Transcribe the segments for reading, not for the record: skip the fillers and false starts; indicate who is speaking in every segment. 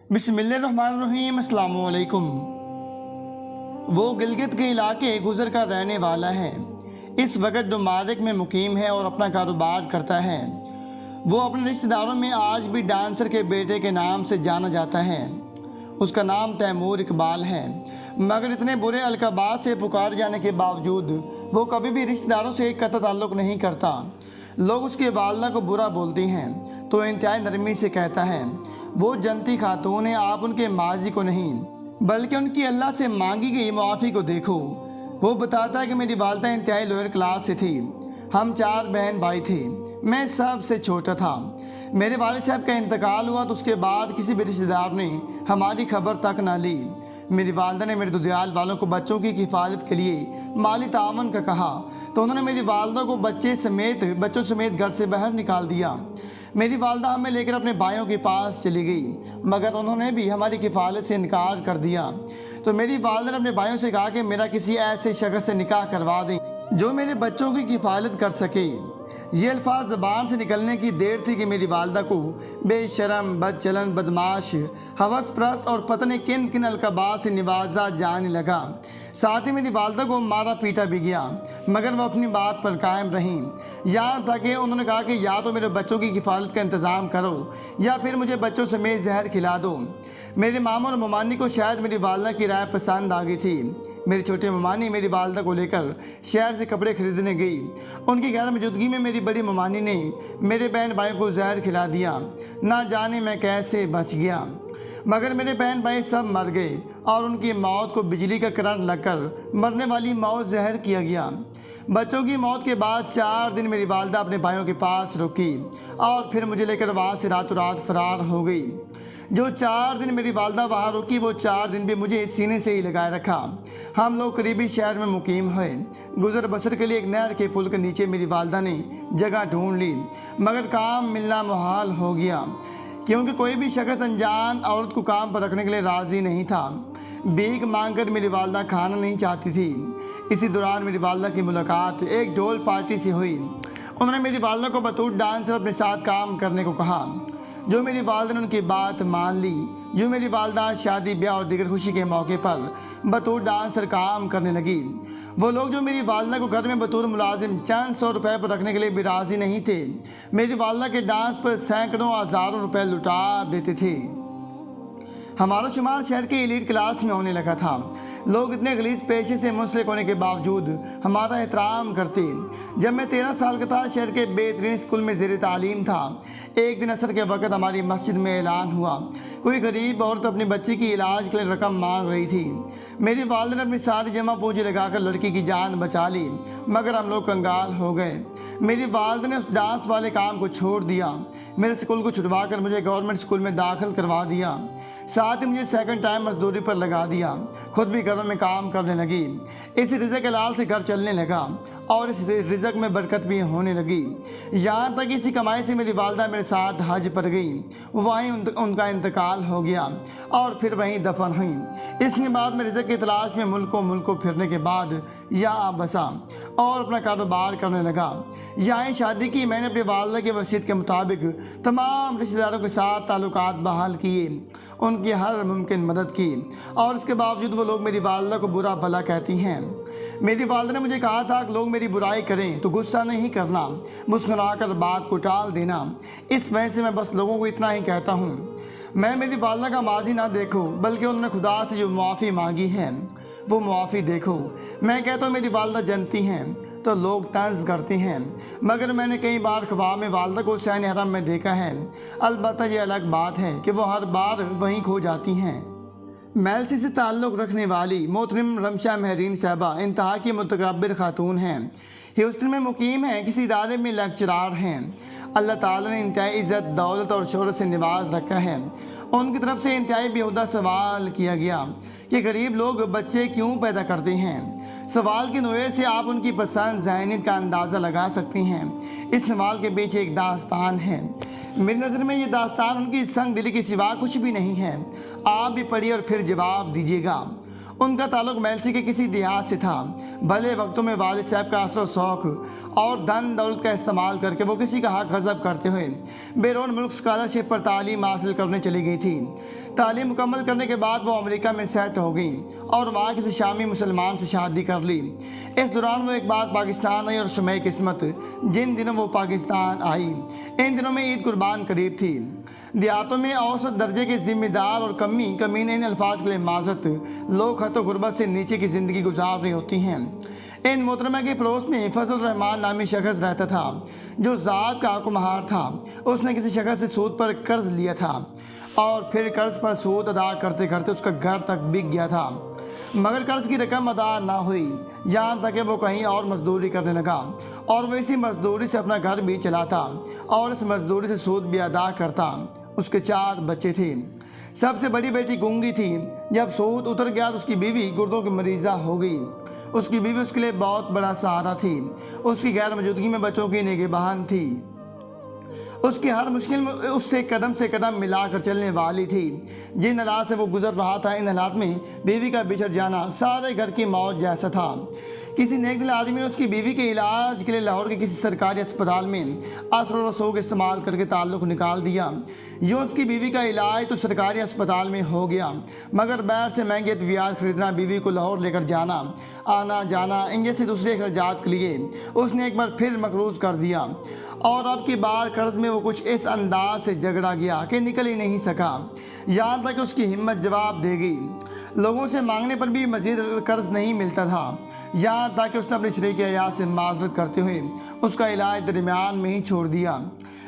Speaker 1: बिस्मिल्लाहिर्रहमानिर्रहीम। अस्सलाम वालेकुम। वो गिलगित के इलाके गुजर कर रहने वाला है। इस वक्त डुमारिक में मुकीम है और अपना कारोबार करता है। वो अपने रिश्तेदारों में आज भी डांसर के बेटे के नाम से जाना जाता है। उसका नाम तैमूर इकबाल है, मगर इतने बुरे अलकाबात से पुकार जाने के बावजूद वो कभी भी रिश्तेदारों से कतई ताल्लुक़ नहीं करता। लोग उसकी वालदा को बुरा बोलती हैं तो इंतहाई नरमी से कहता है वो जनती खातून है, आप उनके माजी को नहीं बल्कि उनकी अल्लाह से मांगी गई मुआफ़ी को देखो। वो बताता है कि मेरी वालदा इंतहाई लोअर क्लास से थी। हम 4 बहन भाई थे, मैं सबसे छोटा था। मेरे वालिद साहब का इंतकाल हुआ तो उसके बाद किसी भी रिश्तेदार ने हमारी खबर तक ना ली। मेरी वालदा ने मेरे दुधियाल वालों को बच्चों की किफ़ालत के लिए माली तावन का कहा तो उन्होंने मेरी वालदा को बच्चों समेत घर से बाहर निकाल दिया। मेरी वालदा हमें लेकर अपने भाइयों के पास चली गई, मगर उन्होंने भी हमारी किफ़ालत से इनकार कर दिया। तो मेरी वालदा ने अपने भाइयों से कहा कि मेरा किसी ऐसे शख्स से निकाह करवा दें जो मेरे बच्चों की किफ़ालत कर सके। ये अल्फाज ज़बान से निकलने की देर थी कि मेरी वालदा को बेशरम, बदचलन, बदमाश, हवस प्रस्त और पता नहीं किन किन अलकाबात से नवाजा जाने लगा। साथ ही मेरी वालदा को मारा पीटा भी गया, मगर वो अपनी बात पर कायम रहीं। यहाँ तक कि उन्होंने कहा कि या तो मेरे बच्चों की किफ़ालत का इंतज़ाम करो या फिर मुझे बच्चों समेत जहर खिला दो। मेरे मामा और ममानी को शायद मेरी वालदा की राय पसंद आ गई थी। मेरी छोटी ममानी मेरी वालदा को लेकर शहर से कपड़े खरीदने गई। उनकी गैर मौजूदगी में मेरी बड़ी ममानी ने मेरे बहन भाइयों को जहर खिला दिया। ना जाने मैं कैसे बच गया, मगर मेरे बहन भाई सब मर गए और उनकी मौत को बिजली का करंट लगकर मरने वाली मौत जहर किया गया। बच्चों की मौत के बाद 4 दिन मेरी वालदा अपने भाइयों के पास रुकी और फिर मुझे लेकर वहाँ से रातों रात फरार हो गई। जो 4 दिन मेरी वालदा वहाँ रुकी वो 4 दिन भी मुझे सीने से ही लगाए रखा। हम लोग करीबी शहर में मुकीम हुए। गुजर बसर के लिए एक नहर के पुल के नीचे मेरी वालदा ने जगह ढूंढ ली, मगर काम मिलना मुहाल हो गया क्योंकि कोई भी शख्स अनजान औरत को काम पर रखने के लिए राज़ी नहीं था। भीख मांगकर मेरी वालदा खाना नहीं चाहती थी। इसी दौरान मेरी वालदा की मुलाकात एक ढोल पार्टी से हुई। उन्होंने मेरी वालदा को बतौर डांसर अपने साथ काम करने को कहा, जो मेरी वालदा ने उनकी बात मान ली। जो मेरी वालदा शादी ब्याह और दीगर खुशी के मौके पर बतौर डांसर काम करने लगी। वो लोग जो मेरी वालदा को घर में बतौर मुलाजिम चंद 100 रुपये पर रखने के लिए भी राज़ी नहीं थे, मेरी वालदा के डांस पर सैकड़ों हज़ारों रुपए लुटा देते थे। हमारा शुमार शहर के एलीट क्लास में होने लगा था। लोग इतने गलीज पेशे से मुंसलिक होने के बावजूद हमारा एहतराम करते। जब मैं 13 साल का था, शहर के बेहतरीन स्कूल में ज़ेर तालीम था। एक दिन असर के वक़्त हमारी मस्जिद में ऐलान हुआ, कोई गरीब औरत अपने बच्चे की इलाज के लिए रकम मांग रही थी। मेरी वालदा ने अपनी सारी जमा पूंजी लगाकर लड़की की जान बचा ली, मगर हम लोग कंगाल हो गए। मेरी वालदा ने उस डांस वाले काम को छोड़ दिया। मेरे स्कूल को छुड़वा कर मुझे गवर्नमेंट स्कूल में दाखिल करवा दिया। साथ ही मुझे सेकंड टाइम मजदूरी पर लगा दिया। खुद भी घरों में काम करने लगी। इस रिज़्क़ के लाल से घर चलने लगा और इस रिज़्क़ में बरकत भी होने लगी। यहाँ तक इसी कमाई से मेरी वालदा मेरे साथ हज पर गई। वहीं उनका इंतकाल हो गया और फिर वहीं दफन हुई। इसके बाद मैं रिज़्क़ की तलाश में मुल्कों फिरने के बाद यहाँ बसा और अपना कारोबार करने लगा। यहाँ शादी की। मैंने अपनी वालदा के वसीयत के मुताबिक तमाम रिश्तेदारों के साथ ताल्लुकात बहाल किए, उनकी हर मुमकिन मदद की, और इसके बावजूद वो लोग मेरी वालदा को बुरा भला कहती हैं। मेरी वालदा ने मुझे कहा था कि लोग मेरी बुराई करें तो गुस्सा नहीं करना, मुस्कुरा कर बात को टाल देना। इस वजह से मैं बस लोगों को इतना ही कहता हूँ, मैं मेरी वालदा का माजी ना देखो बल्कि उन्होंने खुदा से जो मुआफ़ी मांगी है वो मुआफ़ी देखो। मैं कहता हूँ मेरी वालदा जनती हैं तो लोग तंज करते हैं, मगर मैंने कई बार ख्वाब में वालदा को हुसैन हरम में देखा है। अलबत्ता ये अलग बात है कि वो हर बार वहीं खो जाती हैं। मेलसी से ताल्लुक़ रखने वाली मोहतरम रमशा महरीन साहबा इंतहा की मुतकब्बिर खातून हैं। ह्यूस्टन में मुकीम हैं, किसी इदारे में लेक्चरार हैं। अल्लाह ताला ने इंतहाई इज़्ज़त, दौलत और शोहरत से निवाज रखा है। उनकी तरफ से इंतहाई बेहुदा सवाल किया गया कि गरीब लोग बच्चे क्यों पैदा करते हैं। सवाल की नोए से आप उनकी पसंद ज़हनीत का अंदाज़ा लगा सकती हैं। इस सवाल के पीछे एक दास्तान है। मेरी नज़र में ये दास्तान उनकी संग दिली के सिवा कुछ भी नहीं है। आप भी पढ़िए और फिर जवाब दीजिएगा। ان کا ताल्लुक मेलसी के किसी देहात से था। भले वक्तों में वालिद साहब का असर शौक और धन दौलत का इस्तेमाल करके वो किसी का हक गज़ब करते हुए बैरून मुल्क स्कॉलरशिप पर तालीम हासिल करने चली गई थी। तालीम मुकम्मल करने के बाद वो अमेरिका में सेट हो गई और वहाँ किसी शामी मुसलमान से शादी कर ली। इस दौरान वो एक बार पाकिस्तान आई और शुमाई किस्मत जिन दिनों वो पाकिस्तान आई, इन दिनों में ईद कुर्बान करीब थी। देहातों में औसत दर्जे के ज़िम्मेदार और कमीने इन अल्फाज के लिए माजत लोग खत गुर्बत से नीचे की ज़िंदगी गुजार रही होती हैं। इन मोहतरमा के पड़ोस में फजल रहमान नामी शख्स रहता था जो ज़ात का हुक्महार था। उसने किसी शख्स से सूद पर कर्ज लिया था और फिर कर्ज पर सूद अदा करते करते उसका घर तक बिक गया था, मगर कर्ज की रकम अदा ना हुई। यहाँ तक कि वो कहीं और मजदूरी करने लगा और वो इसी मजदूरी से अपना घर भी चलाता और इस मजदूरी से सूद भी अदा करता। उसके 4 बच्चे थे। सबसे बड़ी बेटी गूंगी थी। जब सूद उतर गया तो उसकी बीवी गुर्दों की मरीज़ा हो गई। उसकी बीवी उसके लिए बहुत बड़ा सहारा थी। उसकी गैर मौजूदगी में बच्चों की निगहबान थी। उसकी हर मुश्किल में उससे कदम से कदम मिलाकर चलने वाली थी। जिन हालात से वो गुजर रहा था, इन हालात में बीवी का बिछड़ जाना सारे घर की मौत जैसा था। किसी नेक दिल आदमी ने उसकी बीवी के इलाज के लिए लाहौर के किसी सरकारी अस्पताल में असर और रसूख इस्तेमाल करके ताल्लुक़ निकाल दिया। यूँ उसकी बीवी का इलाज तो सरकारी अस्पताल में हो गया, मगर बाहर से महंगे अद्वियात खरीदना, बीवी को लाहौर लेकर जाना, आना जाना, इन जैसे दूसरे अखराजात के लिए उसने एक बार फिर मकरूज़ कर दिया। और अब की बार कर्ज में वो कुछ इस अंदाज से झगड़ा गया कि निकल ही नहीं सका। यहाँ तक उसकी हिम्मत जवाब दे गई। लोगों से मांगने पर भी मज़ीद कर्ज नहीं मिलता था। यहाँ तक कि उसने अपने शरीक हयात से माजरत करते हुए उसका इलाज दरमियान में ही छोड़ दिया।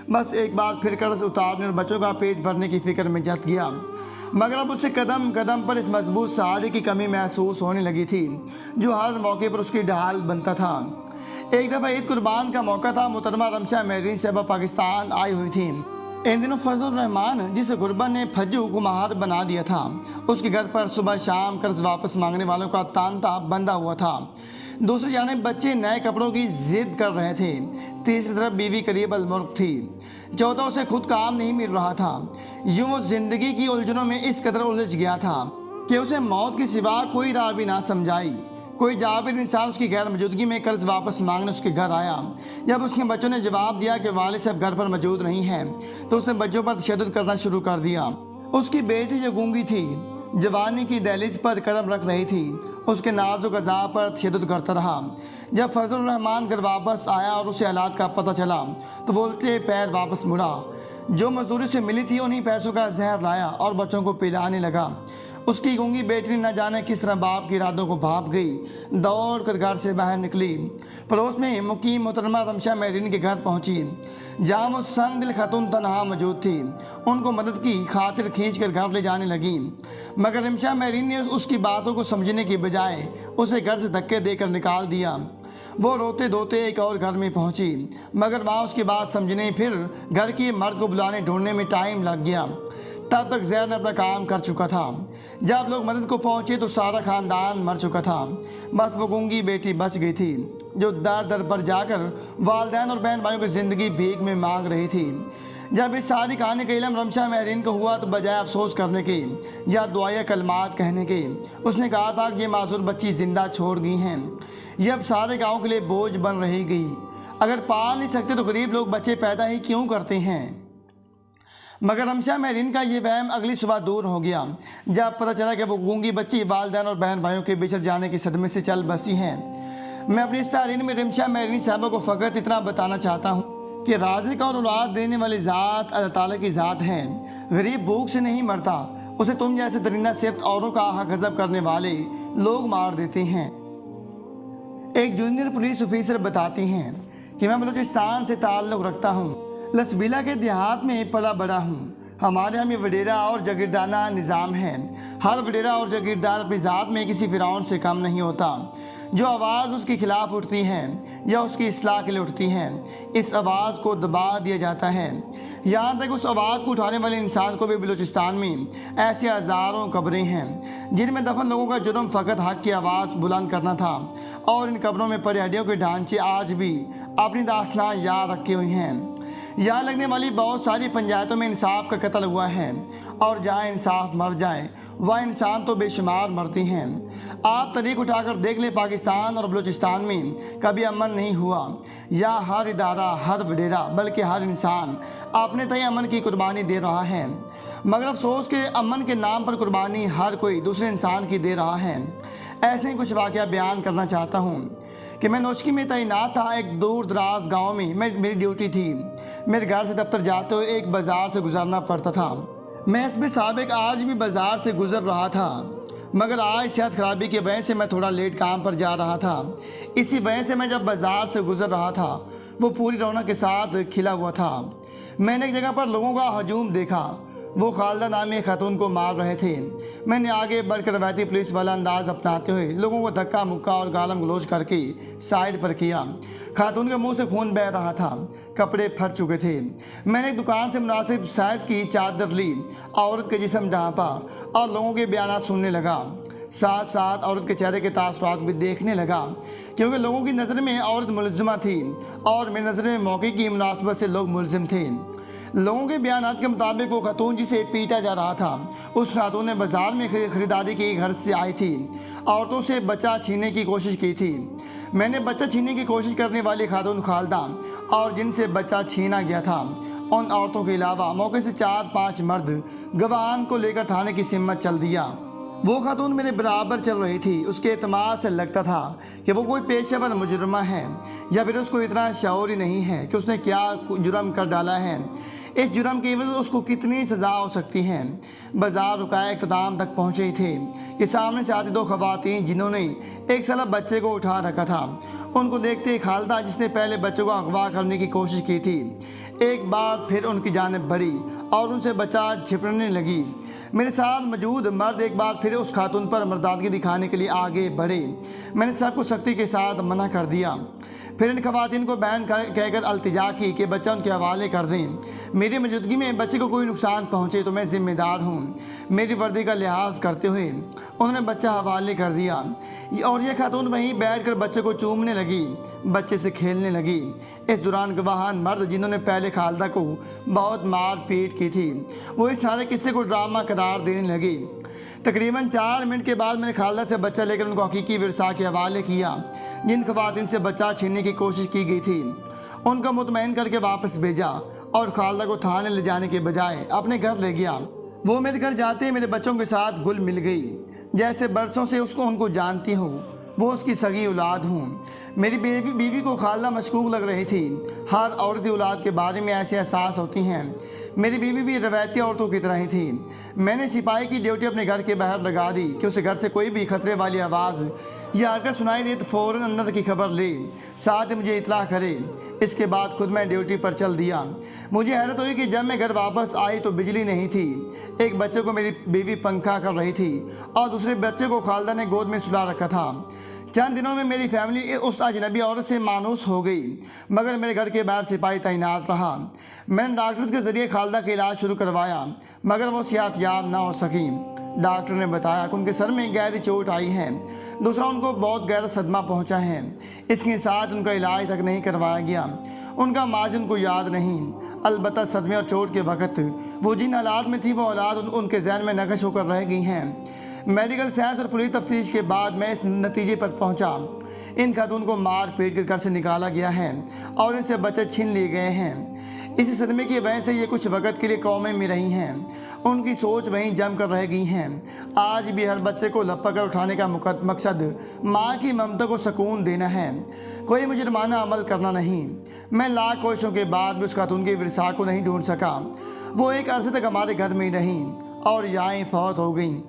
Speaker 1: बस एक बार फिर कर्ज उतारने और बच्चों का पेट भरने की फ़िक्र में जत गया, मगर अब उससे कदम कदम पर इस मजबूत सहारे की कमी महसूस होने लगी थी जो हर मौके पर उसकी ढाल बनता था। एक दफ़ा ईद कुर्बान का मौका था। मोहतरमा रमशा मेहरीन साहबा पाकिस्तान आई हुई थी। इन दिनों फजल रहमान, जिसे गुरबत ने फज्जू को महार बना दिया था, उसके घर पर सुबह शाम कर्ज वापस मांगने वालों का तांता बंधा हुआ था। दूसरी जानिब बच्चे नए कपड़ों की जिद कर रहे थे। तीसरी तरफ बीवी करीब अलमुर्ग थी। चौथा, उसे खुद काम नहीं मिल रहा था। यूँ वो जिंदगी की उलझनों में इस कदर उलझ गया था कि उसे मौत के सिवा कोई राह भी ना समझाई। कोई जाबिर इंसान उसकी गैर मौजूदगी में कर्ज वापस मांगने उसके घर आया। जब उसके बच्चों ने जवाब दिया कि वालिद साहब घर पर मौजूद नहीं हैं, तो उसने बच्चों पर तशद्दुद करना शुरू कर दिया। उसकी बेटी जो गूंगी थी, जवानी की दहलीज पर कदम रख रही थी, उसके नाजुक अज़ा पर तशद्दुद करता रहा। जब फजल रहमान घर वापस आया और उसे हालात का पता चला तो वो उल्टे पैर वापस मुड़ा। जो मजदूरी से मिली थी उन्हीं पैसों का जहर लाया और बच्चों को पिलाने लगा। उसकी गूंगी बेटी न जाने किस तरह बाप की इरादों को भाप गई, दौड़ कर घर से बाहर निकली। पड़ोस में मुकीम मोहतरमा रमशा मेहरीन के घर पहुंची, जहां वो संग दिल खातून तनहा मौजूद थी। उनको मदद की खातिर खींच कर घर ले जाने लगी, मगर रमशा मेहरीन ने उसकी बातों को समझने की बजाय उसे घर से धक्के देकर निकाल दिया। वो रोते धोते एक और घर में पहुंची, मगर वहाँ उसकी बात समझने फिर घर की मर्द को बुलाने ढूंढने में टाइम लग गया। तब तक ज़हर ने अपना काम कर चुका था। जब लोग मदद को पहुंचे तो सारा ख़ानदान मर चुका था। बस वो गूंगी बेटी बच गई थी जो दर दर पर जाकर वालिदैन और बहन भाइयों की ज़िंदगी भीख में मांग रही थी। जब इस सारी कहानी का इल्म रमशा मेहरीन को हुआ तो बजाय अफसोस करने के या दुआया कलमात कहने के, उसने कहा था कि ये माजूर बच्ची ज़िंदा छोड़ गई हैं, ये अब सारे गाँव के लिए बोझ बन रही गई। अगर पाल नहीं सकते तो गरीब लोग बच्चे पैदा ही क्यों करते हैं। मगर रमशा मेहरीन का ये वहम अगली सुबह दूर हो गया जब पता चला कि वो गूंगी बच्ची वालिदैन और बहन भाइयों के बिछड़ जाने के सदमे से चल बसी हैं। मैं अपनी इस तारीन में रमशा मेहरीन साहबा को फ़कत इतना बताना चाहता हूँ कि राज़िक और औलाद देने वाली ज़ात अल्लाह ताला की ज़ात है। गरीब भूख से नहीं मरता, उसे तुम जैसे दरिंदा सिर्फ औरों का हक गज़ब करने वाले लोग मार देते हैं। एक जूनियर पुलिस ऑफिसर बताती हैं कि मैं बलूचिस्तान से ताल्लुक़ रखता हूँ। लसबीला के देहात में पला बड़ा हूँ। हमारे यहाँ में वडेरा और जागीरदाना निज़ाम है। हर वडेरा और जागीरदार अपनी ज़ात में किसी फ़िरौन से कम नहीं होता। जो आवाज़ उसके ख़िलाफ़ उठती हैं या उसकी इस्लाह के लिए उठती हैं, इस आवाज़ को दबा दिया जाता है। यहाँ तक उस आवाज़ को उठाने वाले इंसान को भी बलूचिस्तान में ऐसे हज़ारों कब्रें हैं जिनमें दफन लोगों का जुर्म फ़कत हक़ की आवाज़ बुलंद करना था, और इन कब्रों में पड़े हड्डियों के ढांचे आज भी अपनी दास्तान याद रखे हुए हैं। यहाँ लगने वाली बहुत सारी पंचायतों में इंसाफ का कत्ल हुआ है और जहाँ इंसाफ मर जाए वह इंसान तो बेशुमार मरती हैं। आप तरीक उठाकर देख ले, पाकिस्तान और बलूचिस्तान में कभी अमन नहीं हुआ। या हर इदारा, हर वडेरा, बल्कि हर इंसान अपने तय अमन की कुर्बानी दे रहा है। मगर अफसोस के अमन के नाम पर कुर्बानी हर कोई दूसरे इंसान की दे रहा है। ऐसे ही कुछ वाक़या बयान करना चाहता हूँ कि मैं नौशकी में तैनात था। एक दूर दराज गाँव में मेरी ड्यूटी थी। मेरे घर से दफ्तर जाते हुए एक बाज़ार से गुजरना पड़ता था। मैं इसमें साबिक आज भी बाज़ार से गुजर रहा था, मगर आज सेहत खराबी की वजह से मैं थोड़ा लेट काम पर जा रहा था। इसी वजह से मैं जब बाज़ार से गुजर रहा था वो पूरी रौनक के साथ खिला हुआ था। मैंने एक जगह पर लोगों का हजूम देखा। वो खालदा नामी खातून को मार रहे थे। मैंने आगे बढ़कर रवायती पुलिस वाला अंदाज अपनाते हुए लोगों को धक्का मुक्का और गालम गलोच करके साइड पर किया। खातून के मुंह से खून बह रहा था, कपड़े फट चुके थे। मैंने एक दुकान से मुनासिब साइज़ की चादर ली, औरत के जिस्म ढांपा और लोगों के बयान सुनने लगा। साथ साथ औरत के चेहरे के तासुरात भी देखने लगा, क्योंकि लोगों की नज़र में औरत मुलज़िमा थी और मेरी नज़र में मौके की मुनासबत से लोग मुलज़िम थे। लोगों के बयान के मुताबिक वो खातून जिसे पीटा जा रहा था, उस खातून ने बाज़ार में ख़रीदारी की घर से आई थी। औरतों से बच्चा छीनने की कोशिश की थी। मैंने बच्चा छीनने की कोशिश करने वाली खातून खालदा और जिनसे बच्चा छीना गया था, उन औरतों के अलावा मौके से 4-5 मर्द गवाहान को लेकर थाने की सिम्मत चल दिया। वो खातून मेरे बराबर चल रही थी। उसके एतमाद से लगता था कि वो कोई पेशेवर मुजरमा है, या फिर उसको इतना शऊर ही नहीं है कि उसने क्या जुर्म कर डाला है। इस जुर्म की वजह से उसको कितनी सज़ा हो सकती है। बाज़ार रुकाए इख्तिताम तक पहुँचे ही थे कि सामने से आती 2 ख़वातीन जिन्होंने एक साल बच्चे को उठा रखा था, उनको देखते ही खालदा, जिसने पहले बच्चों को अगवा करने की कोशिश की थी, एक बार फिर उनकी जानिब बढ़ी और उनसे बच्चा छिपने लगी। मेरे साथ मौजूद मर्द एक बार फिर उस खातून पर मर्दानगी दिखाने के लिए आगे बढ़े। मैंने सबको सख्ती के साथ मना कर दिया। फिर इन खवातीन को बैन कहकर अल्तिजा की कि बच्चा उनके हवाले कर दें। मेरी मौजूदगी में बच्चे को कोई नुकसान पहुंचे तो मैं ज़िम्मेदार हूं। मेरी वर्दी का लिहाज करते हुए उन्होंने बच्चा हवाले कर दिया और ये खातून वहीं बैठकर बच्चे को चूमने लगी, बच्चे से खेलने लगी। इस दौरान गवाहान मर्द, जिन्होंने पहले खालदा को बहुत मार पीट की थी, वो इस सारे किस्से को ड्रामा करार देने लगी। तकरीबन 4 मिनट के बाद मैंने खालदा से बच्चा लेकर उनको हकीकी विरसा के हवाले किया। जिन खवातीन से बच्चा छीनने की कोशिश की गई थी उनका मुतमईन करके वापस भेजा और खालदा को थाने ले जाने के बजाय अपने घर ले गया। वो मेरे घर जाते ही मेरे बच्चों के साथ घुल मिल गई, जैसे बरसों से उनको जानती हूँ। वो उसकी सगी औलाद हूँ। मेरी बीवी को खालदा मशकूक लग रही थी। हर औरती औलाद के बारे में ऐसे एहसास होती हैं। मेरी बीवी भी रवायती औरतों की तरह ही थी। मैंने सिपाही की ड्यूटी अपने घर के बाहर लगा दी कि उसे घर से कोई भी खतरे वाली आवाज़ या हरकत सुनाई दे तो फ़ौरन अंदर की खबर ले, साथ ही मुझे इतला करे। इसके बाद खुद मैं ड्यूटी पर चल दिया। मुझे हैरत हुई कि जब मैं घर वापस आई तो बिजली नहीं थी। एक बच्चे को मेरी बीवी पंखा कर रही थी और दूसरे बच्चे को खालदा ने गोद में सुला रखा था। चंद दिनों में मेरी फैमिली उस अजनबी औरत से मानूस हो गई, मगर मेरे घर के बाहर सिपाही तैनात रहा। मैंने डॉक्टर्स के ज़रिए खालदा का इलाज शुरू करवाया, मगर वो सेहतयाब ना हो सकी। डॉक्टर ने बताया कि उनके सर में गहरी चोट आई है, दूसरा उनको बहुत गहरा सदमा पहुंचा है। इसके साथ उनका इलाज तक नहीं करवाया गया। उनका माजी उनको याद नहीं, अलबत्ता सदमे और चोट के वक़्त वो जिन हालात में थी वो औलाद उनके जहन में नक्श होकर रह गई हैं। मेडिकल साइंस और पुलिस तफ्तीश के बाद मैं इस नतीजे पर पहुंचा, इन खातून को मार पीट कर घर से निकाला गया है और इनसे बच्चे छीन लिए गए हैं। इसी सदमे की वजह से ये कुछ वक़्त के लिए कौमें में रही हैं। उनकी सोच वहीं जम कर रह गई हैं। आज भी हर बच्चे को लपक कर उठाने का मकसद माँ की ममता को सुकून देना है, कोई मुजरमाना अमल करना नहीं। मैं लाख कोशिशों के बाद भी उस खातून की विरसा को नहीं ढूंढ सका। वो एक अरसे तक हमारे घर में ही रहीं और यहाँ ही फौत हो गई।